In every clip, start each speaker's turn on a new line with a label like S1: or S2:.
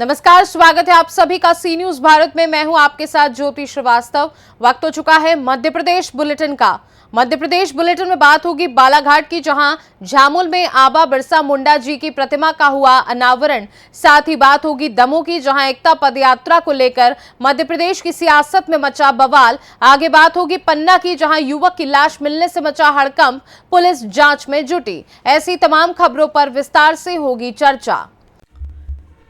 S1: नमस्कार, स्वागत है आप सभी का सी न्यूज भारत में। मैं हूं आपके साथ ज्योति श्रीवास्तव। वक्त हो चुका है मध्य प्रदेश बुलेटिन का। मध्य प्रदेश बुलेटिन में बात होगी बालाघाट की, जहां झामुल में आबा बिरसा मुंडा जी की प्रतिमा का हुआ अनावरण। साथ ही बात होगी दमोह की, जहां एकता पदयात्रा को लेकर मध्य प्रदेश की सियासत में मचा बवाल। आगे बात होगी पन्ना की, जहां युवक की लाश मिलने से मचा हड़कंप, पुलिस जांच में जुटी। ऐसी तमाम खबरों पर विस्तार से होगी चर्चा।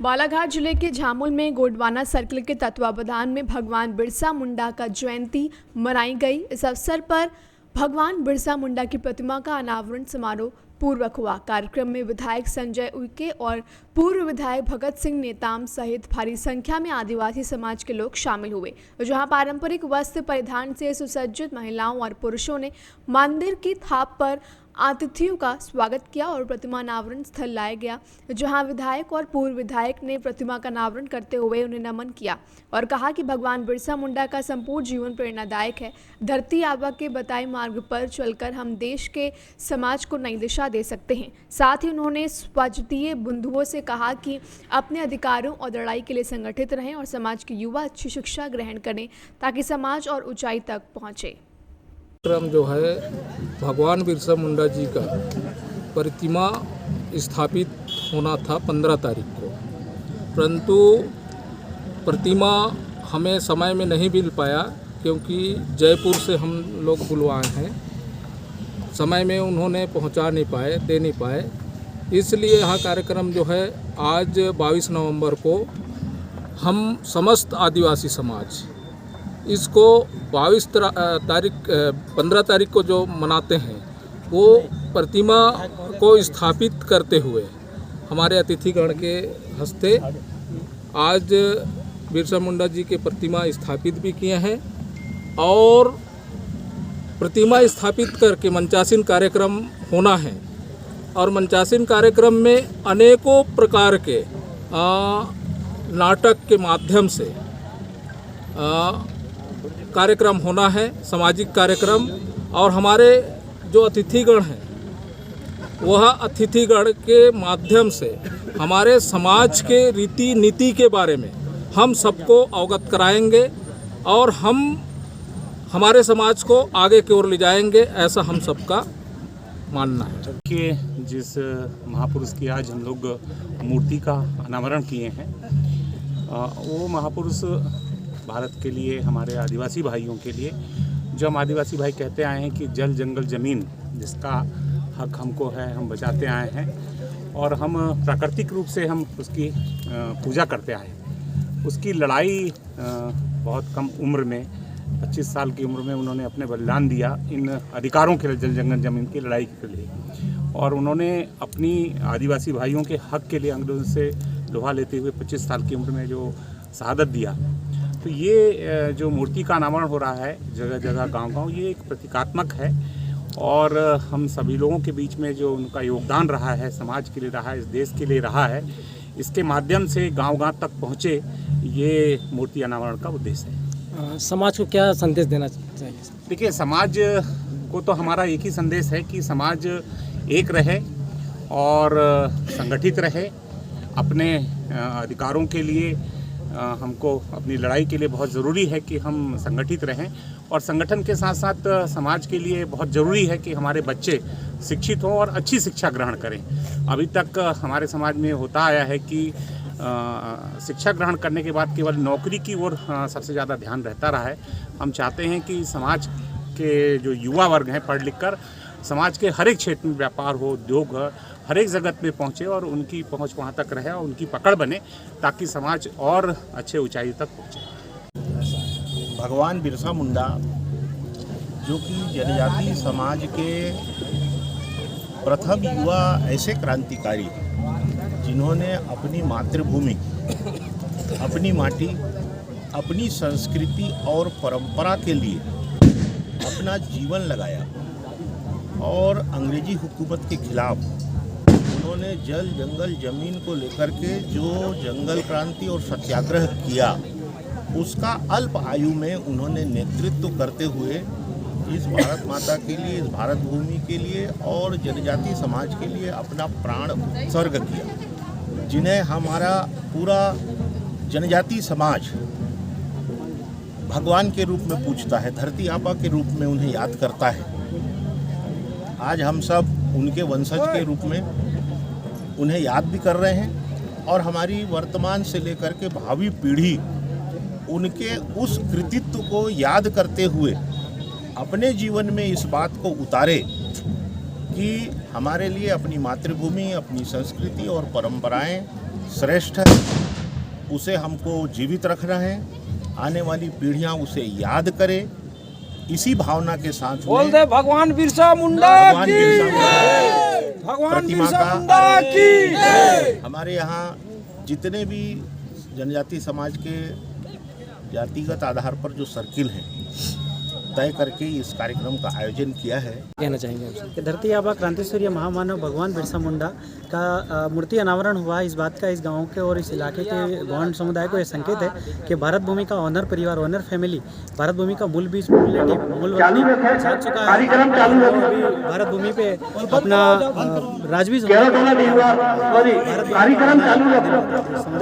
S2: बालाघाट जिले के झामुल में गोंडवाना सर्कल के तत्वावधान में भगवान बिरसा मुंडा का जयंती मनाई गई। इस अवसर पर भगवान बिरसा मुंडा की प्रतिमा का अनावरण समारोह पूर्वक हुआ। कार्यक्रम में विधायक संजय उइके और पूर्व विधायक भगत सिंह नेताम सहित भारी संख्या में आदिवासी समाज के लोग शामिल हुए, जहां पारंपरिक वस्त्र परिधान से सुसज्जित महिलाओं और पुरुषों ने मंदिर की थाप पर अतिथियों का स्वागत किया और प्रतिमा अनावरण स्थल लाया गया, जहां विधायक और पूर्व विधायक ने प्रतिमा का अनावरण करते हुए उन्हें नमन किया और कहा कि भगवान बिरसा मुंडा का संपूर्ण जीवन प्रेरणादायक है। धरती आबा के बताए मार्ग पर चलकर हम देश के समाज को नई दिशा दे सकते हैं। साथ ही उन्होंने स्वजातीय बंधुओं से कहा कि अपने अधिकारों और लड़ाई के लिए संगठित रहें और समाज के युवा अच्छी शिक्षा ग्रहण करें ताकि समाज और ऊंचाई तक पहुंचे।
S3: कार्यक्रम जो है भगवान बिरसा मुंडा जी का प्रतिमा स्थापित होना था 15 तारीख को, परंतु प्रतिमा हमें समय में नहीं मिल पाया क्योंकि जयपुर से हम लोग बुलवाए हैं, समय में उन्होंने पहुंचा नहीं पाए, दे नहीं पाए। इसलिए यह कार्यक्रम जो है आज 22 नवंबर को हम समस्त आदिवासी समाज इसको 15 तारीख को जो मनाते हैं वो प्रतिमा को स्थापित करते हुए हमारे अतिथिगण के हस्ते आज बिरसा मुंडा जी के प्रतिमा स्थापित भी किए हैं और प्रतिमा स्थापित करके मंचासीन कार्यक्रम होना है। और मंचासीन कार्यक्रम में अनेकों प्रकार के नाटक के माध्यम से कार्यक्रम होना है, सामाजिक कार्यक्रम। और हमारे जो अतिथिगण हैं वह अतिथिगण के माध्यम से हमारे समाज के रीति नीति के बारे में हम सबको अवगत कराएंगे और हम हमारे समाज को आगे की ओर ले जाएंगे, ऐसा हम सबका मानना है।
S4: कि जिस महापुरुष की आज हम लोग मूर्ति का अनावरण किए हैं, वो महापुरुष भारत के लिए, हमारे आदिवासी भाइयों के लिए, जो हम आदिवासी भाई कहते आए हैं कि जल जंगल ज़मीन जिसका हक हमको है, हम बचाते आए हैं और हम प्राकृतिक रूप से हम उसकी पूजा करते आए हैं। उसकी लड़ाई बहुत कम उम्र में, 25 साल की उम्र में उन्होंने अपने बलिदान दिया इन अधिकारों के लिए, जल जंगल ज़मीन की लड़ाई के लिए। और उन्होंने अपनी आदिवासी भाइयों के हक के लिए अंग्रेज़ों से लोहा लेते हुए 25 साल की उम्र में जो शहादत दिया। तो ये जो मूर्ति का अनावरण हो रहा है जगह जगह, गांव-गांव, ये एक प्रतीकात्मक है और हम सभी लोगों के बीच में जो उनका योगदान रहा है, समाज के लिए रहा है, इस देश के लिए रहा है, इसके माध्यम से गांव-गांव तक पहुँचे, ये मूर्ति अनावरण का उद्देश्य है।
S5: समाज को क्या संदेश देना चाहिए?
S4: देखिए, समाज को तो हमारा एक ही संदेश है कि समाज एक रहे और संगठित रहे। अपने अधिकारों के लिए हमको अपनी लड़ाई के लिए बहुत ज़रूरी है कि हम संगठित रहें और संगठन के साथ साथ समाज के लिए बहुत ज़रूरी है कि हमारे बच्चे शिक्षित हों और अच्छी शिक्षा ग्रहण करें। अभी तक हमारे समाज में होता आया है कि शिक्षा ग्रहण करने के बाद केवल नौकरी की ओर सबसे ज़्यादा ध्यान रहता रहा है। हम चाहते हैं कि समाज के जो युवा वर्ग हैं पढ़ लिख कर समाज के हर एक क्षेत्र में, व्यापार हो, उद्योग हो, हर एक जगत में पहुँचे और उनकी पहुँच वहाँ तक रहे और उनकी पकड़ बने ताकि समाज और अच्छे ऊंचाई तक पहुँचे।
S6: भगवान बिरसा मुंडा जो कि जनजातीय समाज के प्रथम युवा ऐसे क्रांतिकारी जिन्होंने अपनी मातृभूमि, अपनी माटी, अपनी संस्कृति और परंपरा के लिए अपना जीवन लगाया और अंग्रेजी हुकूमत के खिलाफ उन्होंने जल जंगल ज़मीन को लेकर के जो जंगल क्रांति और सत्याग्रह किया, उसका अल्प आयु में उन्होंने नेतृत्व करते हुए इस भारत माता के लिए, इस भारत भूमि के लिए और जनजातीय समाज के लिए अपना प्राण उत्सर्ग किया। जिन्हें हमारा पूरा जनजाति समाज भगवान के रूप में पूजता है, धरती आबा के रूप में उन्हें याद करता है। आज हम सब उनके वंशज के रूप में उन्हें याद भी कर रहे हैं और हमारी वर्तमान से लेकर के भावी पीढ़ी उनके उस कृतित्व को याद करते हुए अपने जीवन में इस बात को उतारे कि हमारे लिए अपनी मातृभूमि, अपनी संस्कृति और परंपराएं श्रेष्ठ है, उसे हमको जीवित रखना है, आने वाली पीढ़ियां उसे याद करें। इसी भावना के साथ
S5: बोल दे भगवान बिरसा मुंडा की, भगवान बिरसा मुंडा की।
S6: हमारे यहाँ जितने भी जनजाति समाज के जातिगत आधार पर जो सर्किल हैं तय करके इस कार्यक्रम का आयोजन किया है।
S5: कहना चाहेंगे आपसे
S7: कि धरती आबा क्रांतिसूर्य महामानव भगवान बिरसा मुंडा का मूर्ति अनावरण हुआ। इस बात का इस गांव के और इस इलाके के गौंड समुदाय को यह संकेत है कि भारत भूमि का ऑनर परिवार, ऑनर फैमिली, भारत भूमि का मूल बीज, मूल वतनी साथ चुका है। अभी भारत भूमि पे अपना राज भी समुदाय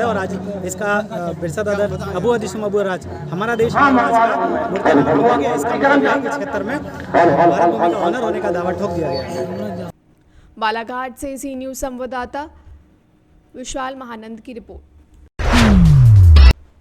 S7: और आज इसका बिरसा दादा अबू अदिसम अबू राज हमारा देश इसका 76 में भारत भूमि का ऑनर होने का दावा ठोक दिया गया है।
S2: बालाघाट से सी न्यूज संवाददाता विशाल महानंद की रिपोर्ट।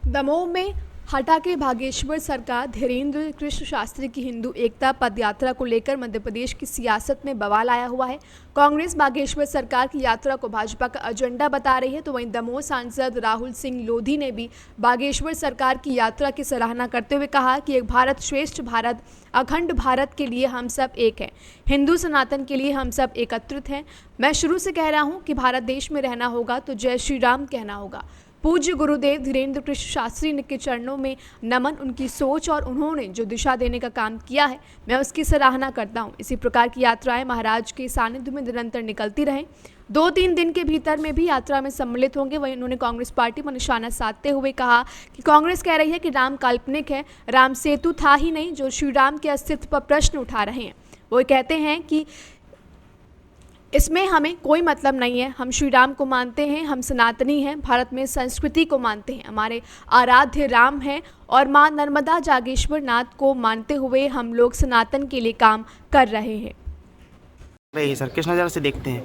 S2: दमोह में हटा के भागेश्वर सरकार धीरेन्द्र कृष्ण शास्त्री की हिंदू एकता पद यात्रा को लेकर मध्य प्रदेश की सियासत में बवाल आया हुआ है। कांग्रेस बागेश्वर सरकार की यात्रा को भाजपा का एजेंडा बता रही है, तो वहीं दमोह सांसद राहुल सिंह लोधी ने भी बागेश्वर सरकार की यात्रा की सराहना करते हुए कहा कि एक भारत श्रेष्ठ भारत, अखंड भारत के लिए हम सब एक हैं, हिंदू सनातन के लिए हम सब एकत्रित हैं। मैं शुरू से कह रहा हूँ कि भारत देश में रहना होगा तो जय श्री राम कहना होगा। पूज्य गुरुदेव धीरेन्द्र कृष्ण शास्त्री के चरणों में नमन, उनकी सोच और उन्होंने जो दिशा देने का काम किया है मैं उसकी सराहना करता हूं। इसी प्रकार की यात्राएं महाराज के सानिध्य में निरंतर निकलती रहें। 2-3 दिन के भीतर में भी यात्रा में सम्मिलित होंगे। वहीं उन्होंने कांग्रेस पार्टी पर निशाना साधते हुए कहा कि कांग्रेस कह रही है कि राम काल्पनिक है, राम सेतु था ही नहीं, जो श्री राम के अस्तित्व पर प्रश्न उठा रहे हैं। वो कहते हैं कि इसमें हमें कोई मतलब नहीं है, हम श्री राम को मानते हैं, हम सनातनी हैं, भारत में संस्कृति को मानते हैं, हमारे आराध्य राम हैं और माँ नर्मदा जागेश्वर नाथ को मानते हुए हम लोग सनातन के लिए काम कर रहे हैं।
S7: रही सर, किस नज़र से देखते हैं?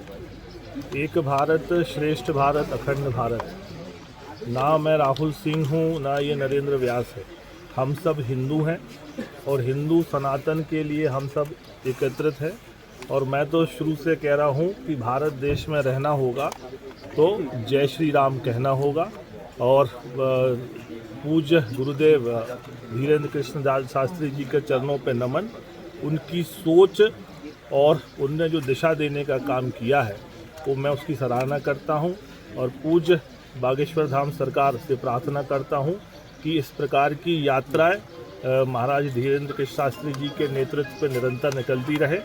S8: एक भारत श्रेष्ठ भारत, अखंड भारत। ना मैं राहुल सिंह हूँ, ना ये नरेंद्र व्यास है। हम सब हिंदू हैं और हिंदू सनातन के लिए हम सब एकत्रित हैं। और मैं तो शुरू से कह रहा हूँ कि भारत देश में रहना होगा तो जय श्री राम कहना होगा। और पूज्य गुरुदेव धीरेन्द्र कृष्ण शास्त्री जी के चरणों पे नमन, उनकी सोच और उनने जो दिशा देने का काम किया है वो मैं उसकी सराहना करता हूँ। और पूज्य बागेश्वर धाम सरकार से प्रार्थना करता हूँ कि इस प्रकार की यात्राएं महाराज धीरेन्द्र कृष्ण शास्त्री जी के नेतृत्व पे निरंतर निकलती रहे,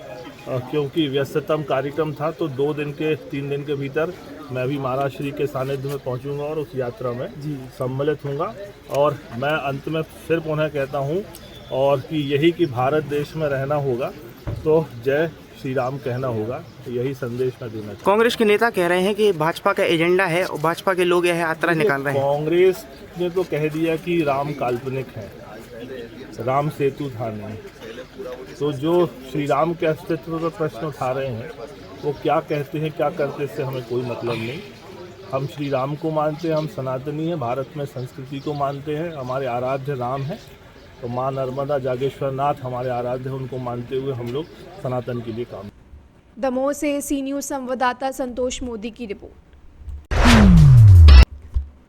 S8: क्योंकि व्यस्ततम कार्यक्रम था। तो 2-3 दिन के भीतर मैं भी महाराज श्री के सानिध्य में पहुंचूंगा और उस यात्रा में सम्मिलित होऊंगा। और मैं अंत में फिर पुनः कहता हूं और कि यही कि भारत देश में रहना होगा तो जय श्री राम कहना होगा, यही संदेश मैं देना चाहता हूं।
S7: कांग्रेस के नेता कह रहे हैं कि भाजपा का एजेंडा है और भाजपा के लोग यह यात्रा निकाल रहे हैं।
S8: कांग्रेस ने तो कह दिया कि राम काल्पनिक है, राम सेतु था नहीं। तो जो श्री राम के अस्तित्व पर प्रश्न उठा रहे हैं वो क्या कहते हैं, क्या करते, इससे हमें कोई मतलब नहीं। हम श्री राम को मानते हैं, हम सनातनी हैं, भारत में संस्कृति को मानते हैं, हमारे आराध्य राम हैं। तो माँ नर्मदा जागेश्वर नाथ हमारे आराध्य हैं, उनको मानते हुए हम लोग सनातन के लिए काम।
S2: दमोह से सी न्यूज संवाददाता संतोष मोदी की रिपोर्ट।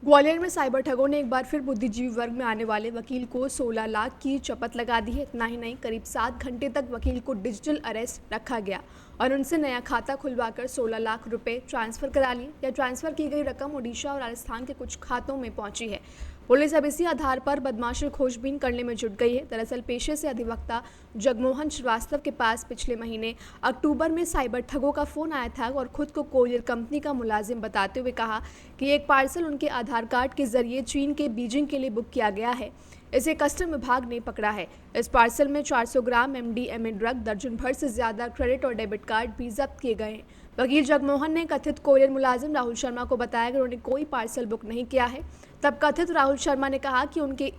S2: ग्वालियर में साइबर ठगों ने एक बार फिर बुद्धिजीवी वर्ग में आने वाले वकील को 16 लाख की चपत लगा दी है। इतना ही नहीं, करीब 7 घंटे तक वकील को डिजिटल अरेस्ट रखा गया और उनसे नया खाता खुलवाकर 16 लाख रुपए ट्रांसफर करा लिए। या ट्रांसफर की गई रकम ओडिशा और राजस्थान के कुछ खातों में पहुंची है। पुलिस अब इसी आधार पर बदमाशी खोजबीन करने में जुट गई है। दरअसल पेशे से अधिवक्ता जगमोहन श्रीवास्तव के पास पिछले महीने अक्टूबर में साइबर ठगों का फोन आया था और खुद को कोरियर कंपनी का मुलाजिम बताते हुए कहा कि एक पार्सल उनके आधार कार्ड के जरिए चीन के बीजिंग के लिए बुक किया गया है। इसे कस्टम विभाग ने पकड़ा है। इस पार्सल में 400 ग्राम MDMA ड्रग, दर्जन भर से ज्यादा क्रेडिट और डेबिट कार्ड भी जब्त किए गए हैं। वकील जगमोहन ने कथित कोरियर मुलाजिम राहुल शर्मा को बताया कि उन्होंने कोई पार्सल बुक नहीं किया है। तब कथित राहुल शर्मा ने कहा कि उनके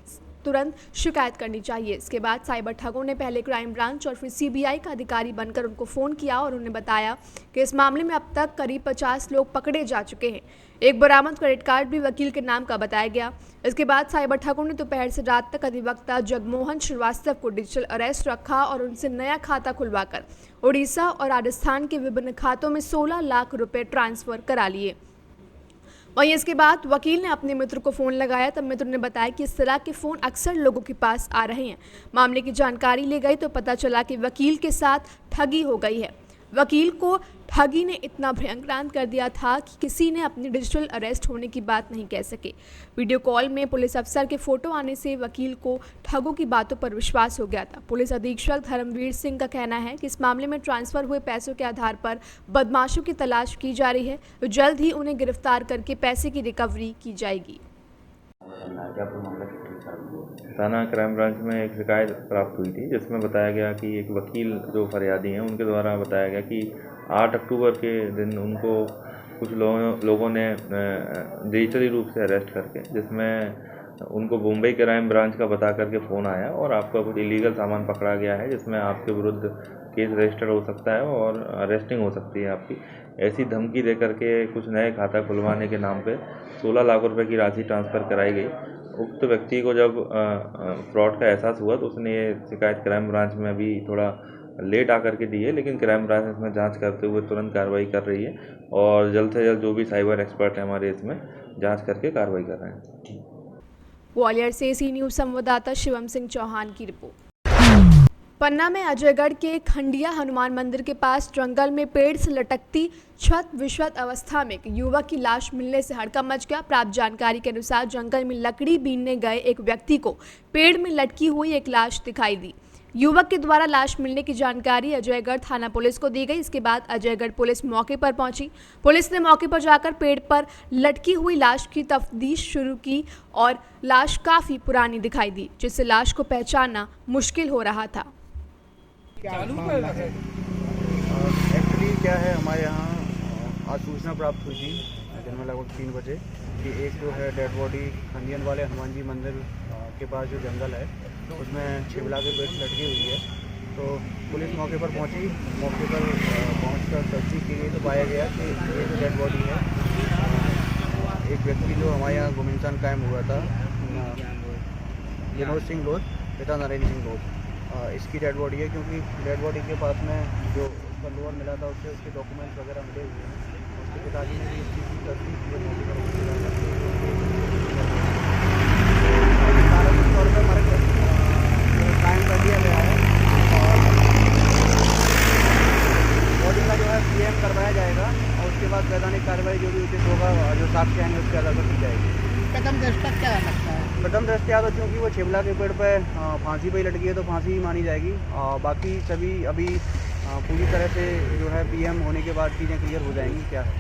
S2: तुरंत शिकायत करनी चाहिए। इसके बाद साइबर ठगों ने पहले क्राइम ब्रांच और फिर सीबीआई का अधिकारी बनकर उनको फ़ोन किया और उन्हें बताया कि इस मामले में अब तक करीब 50 लोग पकड़े जा चुके हैं। एक बरामद क्रेडिट कार्ड भी वकील के नाम का बताया गया। इसके बाद साइबर ठगों ने दोपहर से रात तक अधिवक्ता जगमोहन श्रीवास्तव को डिजिटल अरेस्ट रखा और उनसे नया खाता खुलवाकर उड़ीसा और राजस्थान के विभिन्न खातों में 16 लाख रुपए ट्रांसफर करा लिए। वहीं इसके बाद वकील ने अपने मित्र को फ़ोन लगाया। तब मित्र ने बताया कि इस तरह के फ़ोन अक्सर लोगों के पास आ रहे हैं। मामले की जानकारी ली गई तो पता चला कि वकील के साथ ठगी हो गई है। वकील को ठगी ने इतना भयंकर कर दिया था कि किसी ने अपनी डिजिटल अरेस्ट होने की बात नहीं कह सके। वीडियो कॉल में पुलिस अफसर के फोटो आने से वकील को ठगों की बातों पर विश्वास हो गया था। पुलिस अधीक्षक धर्मवीर सिंह का कहना है कि इस मामले में ट्रांसफर हुए पैसों के आधार पर बदमाशों की तलाश की जा रही है। जल्द ही उन्हें गिरफ्तार करके पैसे की रिकवरी की जाएगी।
S9: थाना क्राइम ब्रांच में एक शिकायत प्राप्त हुई थी जिसमें बताया गया कि एक वकील जो फरियादी हैं उनके द्वारा बताया गया कि 8 अक्टूबर के दिन उनको कुछ लोगों ने डिजिटली रूप से अरेस्ट करके, जिसमें उनको मुंबई क्राइम ब्रांच का बता करके फ़ोन आया और आपका कुछ इलीगल सामान पकड़ा गया है जिसमें आपके विरुद्ध केस रजिस्टर हो सकता है और अरेस्टिंग हो सकती है आपकी। ऐसी धमकी दे करके कुछ नए खाता खुलवाने के नाम पे 16 लाख रुपए की राशि ट्रांसफ़र कराई गई। उक्त व्यक्ति को जब फ्रॉड का एहसास हुआ तो उसने ये शिकायत क्राइम ब्रांच में अभी थोड़ा लेट आकर के दी है, लेकिन क्राइम ब्रांच इसमें जांच करते हुए तुरंत कार्रवाई कर रही है और जल्द से जल्द जो भी साइबर एक्सपर्ट हैं हमारे इसमें जांच करके कार्रवाई कर रहे हैं।
S2: ग्वालियर से सी न्यूज़ संवाददाता शिवम सिंह चौहान की रिपोर्ट। पन्ना में अजयगढ़ के खंडिया हनुमान मंदिर के पास जंगल में पेड़ से लटकती छत विश्वत अवस्था में एक युवक की लाश मिलने से हड़कंप मच गया। प्राप्त जानकारी के अनुसार जंगल में लकड़ी बीनने गए एक व्यक्ति को पेड़ में लटकी हुई एक लाश दिखाई दी। युवक के द्वारा लाश मिलने की जानकारी अजयगढ़ थाना पुलिस को दी गई। इसके बाद अजयगढ़ पुलिस मौके पर पहुंची। पुलिस ने मौके पर जाकर पेड़ पर लटकी हुई लाश की तफ्तीश शुरू की और लाश काफ़ी पुरानी दिखाई दी, जिससे लाश को पहचानना मुश्किल हो रहा था।
S10: एक्चुअली क्या है, हमारे यहाँ आज सूचना प्राप्त हुई थी दिन में लगभग 3 बजे कि एक जो है डेड बॉडी खंडियन वाले हनुमान जी मंदिर के पास जो जंगल है उसमें छिबला के पेड़ लटकी हुई है। तो पुलिस मौके पर पहुंची। मौके पर पहुंचकर तस्दीक की गई तो पाया गया कि ये जो डेड बॉडी है एक व्यक्ति जो हमारे यहाँ गुमनाम कायम हुआ था, विनोद सिंह लोध पिता नरेंद्र सिंह लोध, इसकी डेड बॉडी है। क्योंकि डेड बॉडी के पास में जो उसका लोअर मिला था उससे उसके डॉक्यूमेंट्स वगैरह मिले हुए हैं। उसके पिताजी ने भी इस चीज़ की तस्दीक की है। तौर पर मर्ग कायम कर दिया गया है और बॉडी का जो है पीएम करवाया जाएगा और उसके बाद वैधानिक कार्रवाई जो भी उचित होगा जो साक्ष्य आएंगे उसके आधार पर की जाएगी।
S11: प्रथम दृष्टया क्या लगता है?
S10: प्रथम दृष्टया तो क्योंकि वो छिबला के पेड़ पे फांसी पे लटकी है तो फांसी ही मानी जाएगी। बाकी सभी अभी पूरी तरह से जो है पीएम होने के बाद चीज़ें क्लियर हो जाएंगी। क्या है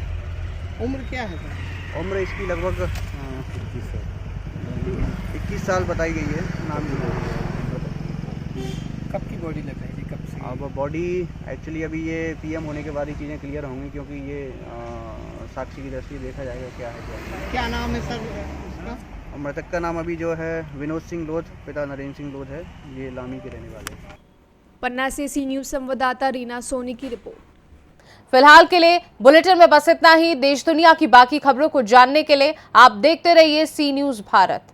S11: उम्र क्या है सर?
S10: उम्र इसकी लगभग 21 साल बताई गई है। नाम
S11: कब की बॉडी लगाई थी, कब से?
S10: अब बॉडी एक्चुअली अभी ये पीएम होने के बाद ही चीज़ें क्लियर होंगी, क्योंकि ये साक्षी की दृष्टि देखा जाएगा क्या है।
S11: क्या नाम है सर इसका?
S10: मृतक का नाम अभी जो है विनोद सिंह लोध पिता नरेंद्र सिंह लोध है। ये लामी के रहने वाले हैं।
S2: पन्ना से सी न्यूज़ संवाददाता रीना सोनी की रिपोर्ट।
S1: फिलहाल के लिए बुलेटिन में बस इतना ही। देश दुनिया की बाकी खबरों को जानने के लिए आप देखते रहिए सी न्यूज़ भारत।